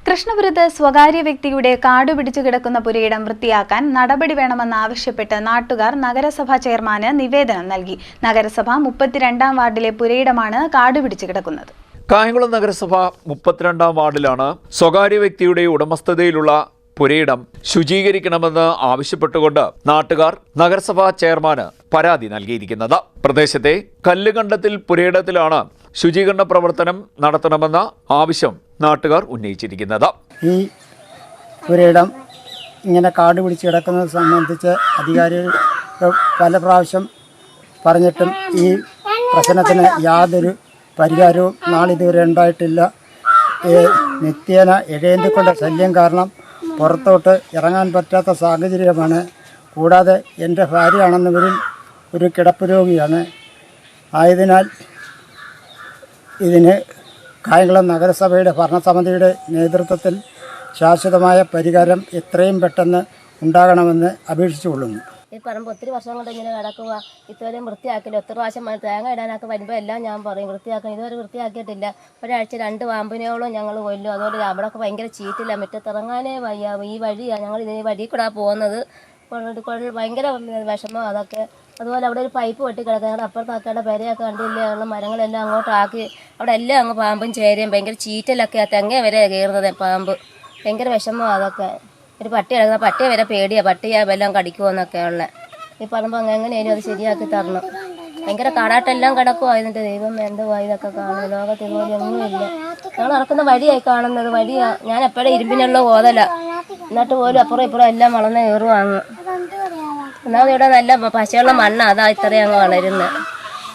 കൃഷ്ണപുരത്ത് സ്വകാര്യ വ്യക്തിയുടെ കാടുപിടിച്ചു കിടക്കുന്ന പുരയിടം വൃത്തിയാക്കാൻ നടപടി വേണമെന്നാവശ്യപ്പെട്ട് നാട്ടുകാർ നഗരസഭാ ചെയർമാന് നിവേദനം നൽകി. നഗരസഭ 32-ാം വാർഡിലെ പുരയിടമാണ് കാടുപിടിച്ചു കിടക്കുന്നത്. കായംകുളം നഗരസഭ 32-ാം വാർഡിലാണ് സ്വകാര്യ വ്യക്തിയുടെ ഉടമസ്ഥതയിലുള്ള പുരയിടം ശുചീകരിക്കണമെന്ന് ആവശ്യപ്പെട്ടുകൊണ്ട് നാട്ടുകാർ നഗരസഭാ ചെയർമാന് പരാതി നൽകിയിരിക്കുന്നത്. പ്രദേശത്തെ കല്ലുകണ്ടത്തിൽ പുരയിടത്തിലാണ് ശുചീകരണ പ്രവർത്തനം നടത്തണമെന്ന ആവശ്യം നാട്ടുകാർ ഉന്നയിച്ചിരിക്കുന്നത്. ഈ പുരയിടം ഇങ്ങനെ കാട് പിടിച്ച് കിടക്കുന്നത് സംബന്ധിച്ച് അധികാരികൾ പല പ്രാവശ്യം പറഞ്ഞിട്ടും ഈ പ്രശ്നത്തിന് യാതൊരു പരിഹാരവും നാളിതുവരെ ഉണ്ടായിട്ടില്ല. നിത്യേന ഇഴയേന്തിക്കൊണ്ട് ശല്യം കാരണം പുറത്തോട്ട് ഇറങ്ങാൻ പറ്റാത്ത സാഹചര്യമാണ്. കൂടാതെ എൻ്റെ ഭാര്യയാണെന്നവരിൽ ഒരു കിടപ്പ് രോഗിയാണ്. ആയതിനാൽ ഇതിന് കായംകുളം നഗരസഭയുടെ ഭരണസമിതിയുടെ നേതൃത്വത്തിൽ ശാശ്വതമായ പരിഹാരം എത്രയും പെട്ടെന്ന് ഉണ്ടാകണമെന്ന് അപേക്ഷിച്ചുകൊള്ളുന്നു. ഈ പറമ്പ് ഒത്തിരി വർഷം കൊണ്ട് ഇങ്ങനെ കിടക്കുക. ഇതുവരെയും വൃത്തിയാക്കില്ല. ഒത്തിരി പ്രാവശ്യം തേങ്ങ ഇടാനൊക്കെ വരുമ്പോൾ എല്ലാം ഞാൻ പറയും വൃത്തിയാക്കാൻ. ഇതുവരെ വൃത്തിയാക്കിയിട്ടില്ല. ഒരാഴ്ച 2 പാമ്പിനെയോളം ഞങ്ങൾ കൊല്ലും. അതുപോലെ അവിടെയൊക്കെ ഭയങ്കര ചീറ്റില്ല. മുറ്റത്തിറങ്ങാനേ വയ്യ. ഈ വഴിയാണ് ഞങ്ങൾ ഇതിന് വഴി കൂടെ പോകുന്നത്. ഭയങ്കര വിഷമം അതൊക്കെ. അതുപോലെ അവിടെ ഒരു പൈപ്പ് വെട്ടി കിടക്കുക. ഞങ്ങളുടെ അപ്പുറത്താക്കേണ്ട പെരയൊക്കെ കണ്ടില്ലേ, ഉള്ള മരങ്ങളെല്ലാം അങ്ങോട്ടാക്കി അവിടെ എല്ലാം അങ്ങ് പാമ്പും ചേരയും ഭയങ്കര ചീറ്റലൊക്കെ. തെങ്ങ വരെ കയറുന്നത് പാമ്പ്. ഭയങ്കര വിഷമമാണ് അതൊക്കെ. ഒരു പട്ടി കിടക്കുന്ന പട്ടിയെ വരെ പേടിയാണ്. പട്ടിയെ വല്ലതും കടിക്കുമോന്നൊക്കെ ഉള്ള. ഈ പറമ്പ് എങ്ങനെയാലും അത് ശരിയാക്കി തരണം. ഭയങ്കര കാടാട്ടെല്ലാം കിടക്കുമോ. ഇതിൻ്റെ ദൈവം എന്തുവാ ഇതൊക്കെ കാണുന്നത്. ലോകത്തിനുപോലെ ഒന്നുമില്ല. ഞങ്ങൾ നടക്കുന്ന വഴിയായി കാണുന്നത്. വഴിയാണ്. ഞാൻ എപ്പോഴും ഇരുമ്പിനുള്ള ഓതല. എന്നിട്ട് പോലും അപ്പുറം ഇപ്പുറം എല്ലാം വളർന്ന് കയറുവാങ്ങ്. ഒന്നാമത് ഇവിടെ നല്ല പശയുള്ള മണ്ണ. അതാ ഇത്രയും അങ്ങ് വളരുന്നത്.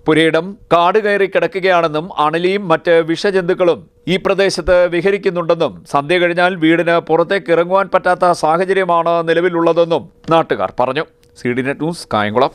പുരയിടം കാട് കയറി കിടക്കുകയാണെന്നും അണലിയും മറ്റ് വിഷജന്തുക്കളും ഈ പ്രദേശത്ത് വിഹരിക്കുന്നുണ്ടെന്നും സന്ധ്യ കഴിഞ്ഞാൽ വീടിന് പുറത്തേക്ക് ഇറങ്ങുവാൻ പറ്റാത്ത സാഹചര്യമാണ് നിലവിലുള്ളതെന്നും നാട്ടുകാർ പറഞ്ഞു. CDNet news, Kayamkulam.